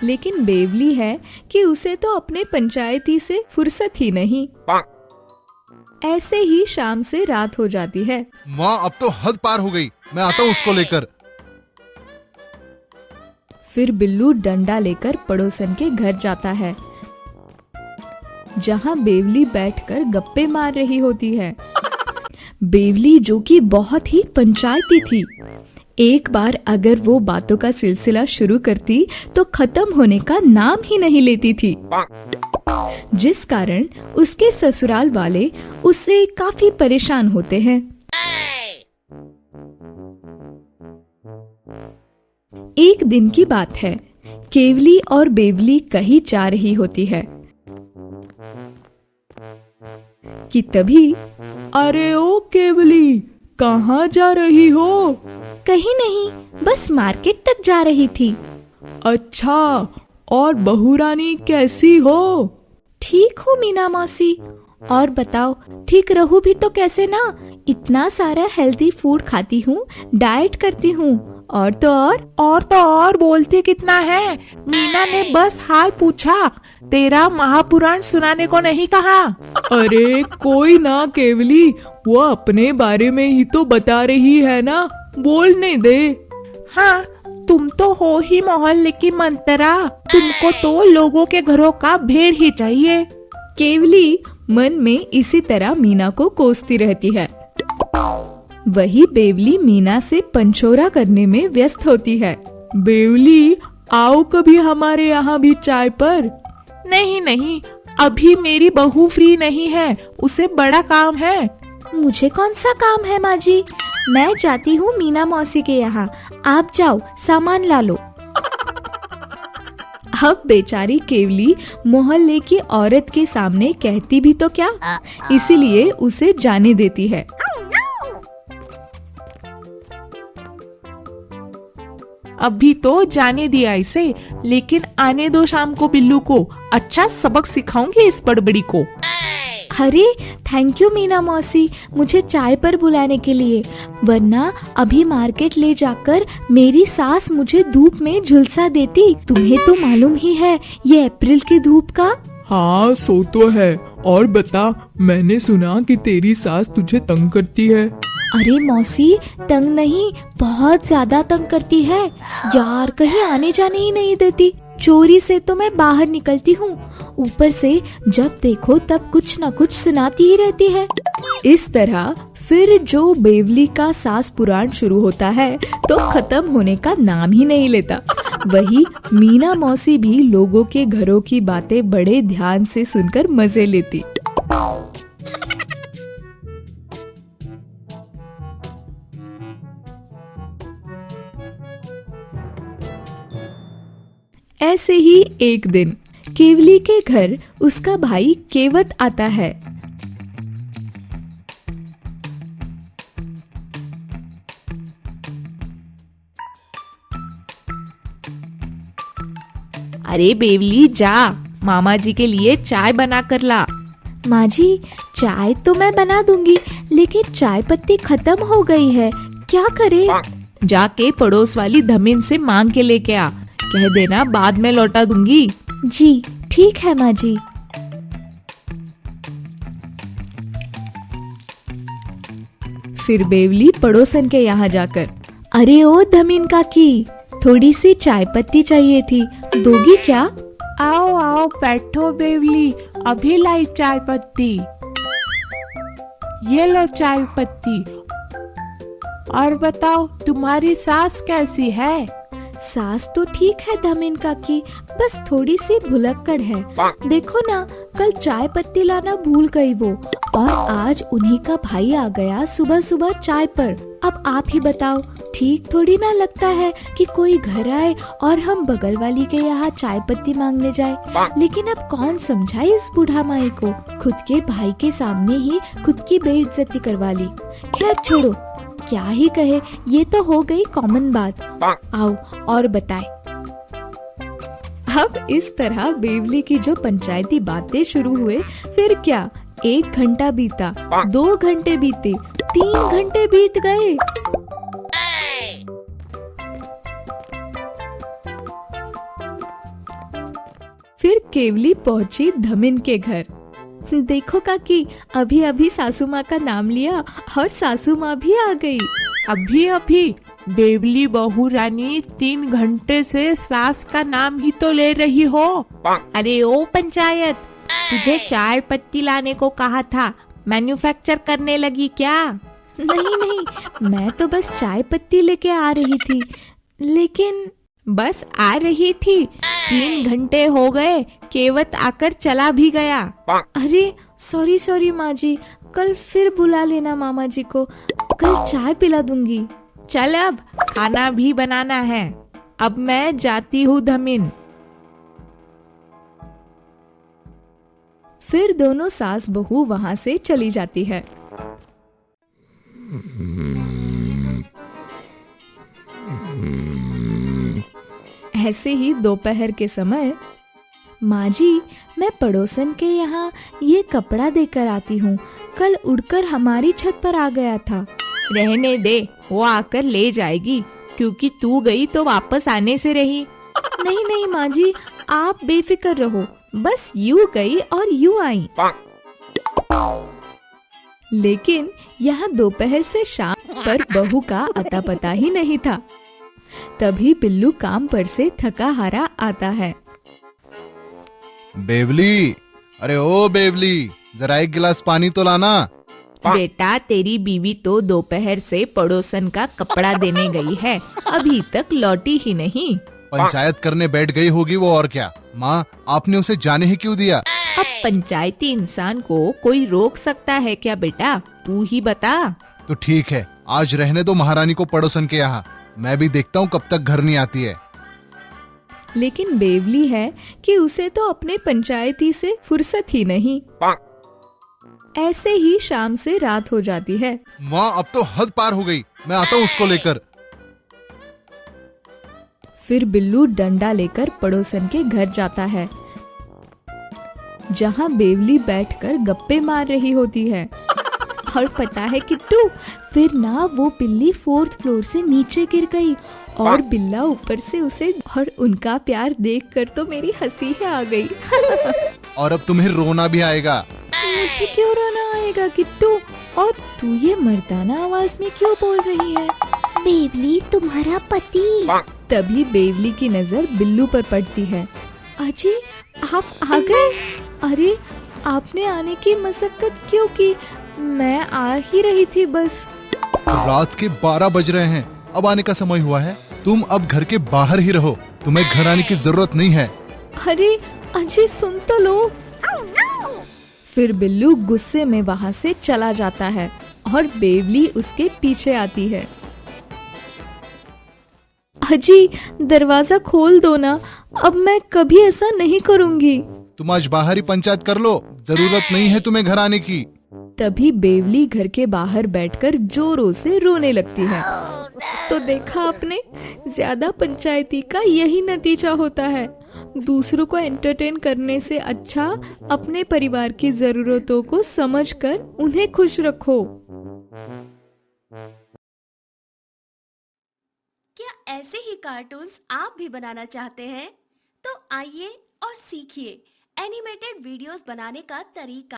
लेकिन बेवली है कि उसे तो अपने पंचायती से फुर्सत ही नहीं। ऐसे ही शाम से रात हो जाती है। माँ अब तो हद पार हो गई, मैं आता हूँ उसको लेकर। फिर बिल्लू डंडा लेकर पड़ोसन के घर जाता है, जहाँ बेवली बैठकर गप्पे मार रही होती है। बेवली जो कि बहुत ही पंचायती थी, एक बार अगर वो बातों का सिलसिला शुरू करती तो खत्म होने का नाम ही नहीं लेती थी, जिस कारण उसके ससुराल वाले उससे काफी परेशान होते हैं। एक दिन की बात है, केवली और बेवली कहीं जा रही होती है कि तभी, अरे ओ केवली, कहाँ जा रही हो? कहीं नहीं, बस मार्केट तक जा रही थी। अच्छा, और बहू रानी कैसी हो? ठीक हूँ मीना मौसी, और बताओ ठीक रहूं भी तो कैसे ना, इतना सारा हेल्दी फूड खाती हूँ, डाइट करती हूँ, और तो और बोलती कितना है? मीना ने बस हाल पूछा, तेरा महापुराण सुनाने को नहीं कहा। अरे कोई ना केवली, वो अपने बारे में ही तो बता रही है ना, बोलने दे। हाँ, तुम तो हो ही मोहल्ले की मंतरा, तुमको तो लोगों के घरों का भेड़ ही चाहिए। केवली मन में इसी तरह मीना को कोसती रहती है। वही बेवली मीना से पंचोरा करने में व्यस्त होती है। बेवली, आओ कभी हमारे यहाँ भी चाय पर। नहीं, अभी मेरी बहू फ्री नहीं है, उसे बड़ा काम है। मुझे कौन सा काम है माँ जी, मैं जाती हूँ मीना मौसी के यहाँ, आप जाओ सामान ला लो। अब बेचारी केवली मोहल्ले की औरत के सामने कहती भी तो क्या, इसीलिए उसे जाने देती है। अभी तो जाने दिया इसे, लेकिन आने दो शाम को बिल्लू को, अच्छा सबक सिखाऊंगी इस बड़बड़ी को। अरे थैंक यू मीना मौसी, मुझे चाय पर बुलाने के लिए, वरना अभी मार्केट ले जाकर मेरी सास मुझे धूप में झुलसा देती। तुम्हें तो मालूम ही है ये अप्रैल की धूप का। हाँ सो तो है, और बता, मैंने सुना कि तेरी सास तुझे तंग करती है। अरे मौसी, तंग नहीं, बहुत ज्यादा तंग करती है यार, कहीं आने जाने ही नहीं देती। चोरी से तो मैं बाहर निकलती हूँ, ऊपर से जब देखो तब कुछ न कुछ सुनाती ही रहती है। इस तरह फिर जो बेवली का सास पुराण शुरू होता है तो खत्म होने का नाम ही नहीं लेता। वही मीना मौसी भी लोगों के घरों की बातें बड़े ध्यान से सुनकर मजे लेती। ऐसे ही एक दिन केवली के घर उसका भाई केवत आता है। अरे बेवली, जा मामा जी के लिए चाय बना कर ला। माँ जी, चाय तो मैं बना दूंगी, लेकिन चाय पत्ती खत्म हो गई है, क्या करे? जाके पड़ोस वाली धमिन से मांग के लेके आ, कह देना बाद में लौटा दूंगी। जी ठीक है माँ जी। फिर बेवली पड़ोसन के यहाँ जाकर, अरे ओ धमीन काकी, थोड़ी सी चाय पत्ती चाहिए थी, दोगी क्या? आओ आओ बैठो बेवली, अभी लाई चाय पत्ती। ये लो चाय पत्ती। और बताओ तुम्हारी सास कैसी है? सास तो ठीक है धमीन काकी, बस थोड़ी सी भुलक्कड़ है। देखो ना, कल चाय पत्ती लाना भूल गई वो, और आज उन्हीं का भाई आ गया सुबह सुबह चाय पर। अब आप ही बताओ, ठीक थोड़ी ना लगता है कि कोई घर आए और हम बगल वाली के यहाँ चाय पत्ती मांगने जाए। लेकिन अब कौन समझाए इस बूढ़ा माई को, खुद के भाई के सामने ही खुद की बेइज्जती करवा ली। खैर छोड़ो, क्या ही कहे, ये तो हो गई कॉमन बात। आओ और बताए। अब इस तरह बेवली की जो पंचायती बातें शुरू हुए, फिर क्या 1 घंटा बीता, 2 घंटे बीते, 3 घंटे बीत गए। फिर केवली पहुंची धमिन के घर। देखो काकी, अभी अभी सासू माँ का नाम लिया और सासू माँ भी आ गई। अभी अभी बेवली बहू रानी 3 घंटे से सास का नाम ही तो ले रही हो। अरे ओ पंचायत, तुझे चाय पत्ती लाने को कहा था, मैन्युफैक्चर करने लगी क्या? नहीं नहीं, मैं तो बस चाय पत्ती लेके आ रही थी, लेकिन बस आ रही थी, 3 घंटे हो गए, केवत आकर चला भी गया। अरे सॉरी माँ जी, कल फिर बुला लेना मामा जी को, कल चाय पिला दूंगी। चल अब खाना भी बनाना है, अब मैं जाती हूँ धमिन। फिर दोनों सास बहू वहां से चली जाती है। ऐसे ही दोपहर के समय, माँ जी मैं पड़ोसन के यहाँ ये कपड़ा देकर आती हूँ, कल उड़कर हमारी छत पर आ गया था। रहने दे, वो आकर ले जाएगी, क्योंकि तू गई तो वापस आने से रही। नहीं नहीं माँ जी, आप बेफिक्र रहो, बस यूं गई और यूं आई। लेकिन यहाँ दोपहर से शाम पर बहू का अता पता ही नहीं था। तभी बिल्लू काम पर से थका हारा आता है। बेवली, अरे ओ बेवली, जरा एक गिलास पानी तो लाना। बेटा, तेरी बीवी तो दोपहर से पड़ोसन का कपड़ा देने गई है, अभी तक लौटी ही नहीं। पंचायत करने बैठ गई होगी वो, और क्या। माँ, आपने उसे जाने ही क्यों दिया? अब पंचायती इंसान को कोई रोक सकता है क्या बेटा, तू ही बता। तो ठीक है, आज रहने दो महारानी को पड़ोसन के यहाँ, मैं भी देखता हूँ कब तक घर नहीं आती है। लेकिन बेवली है कि उसे तो अपने पंचायती से फुर्सत ही नहीं। ऐसे ही शाम से रात हो जाती है। माँ, अब तो हद पार हो गई, मैं आता हूँ उसको लेकर। फिर बिल्लू डंडा लेकर पड़ोसन के घर जाता है, जहाँ बेवली बैठकर गप्पे मार रही होती है। और पता है किट्टू, फिर ना वो बिल्ली 4th फ्लोर से नीचे गिर गई और बिल्ला ऊपर से उसे, और उनका प्यार देखकर तो मेरी हंसी ही आ गई। और अब तुम्हें रोना भी आएगा। मुझे क्यों रोना आएगा किट्टू? और तू ये मर्दाना आवाज में क्यों बोल रही है? बेवली तुम्हारा पति। तभी बेवली की नजर बिल्लू पर पड़ती है। अजी, आप आ गए? अरे आपने आने की मशक्कत क्यों की? मैं आ ही रही थी बस। रात के 12 बज रहे हैं, अब आने का समय हुआ है। तुम अब घर के बाहर ही रहो, तुम्हें घर आने की जरूरत नहीं है। अरे अजी सुन तो लो। फिर बिल्लू गुस्से में वहाँ से चला जाता है और बेवली उसके पीछे आती है। अजी दरवाजा खोल दो ना, अब मैं कभी ऐसा नहीं करूँगी। तुम आज बाहर ही पंचायत कर लो, जरूरत नहीं है तुम्हें घर आने की। तभी बेवली घर के बाहर बैठकर जोरों से रोने लगती है। तो देखा आपने, ज्यादा पंचायती का यही नतीजा होता है। दूसरों को एंटरटेन करने से अच्छा अपने परिवार की जरूरतों को समझकर उन्हें खुश रखो। क्या ऐसे ही कार्टून्स आप भी बनाना चाहते हैं? तो आइए और सीखिए एनिमेटेड वीडियोस बनाने का तरीका।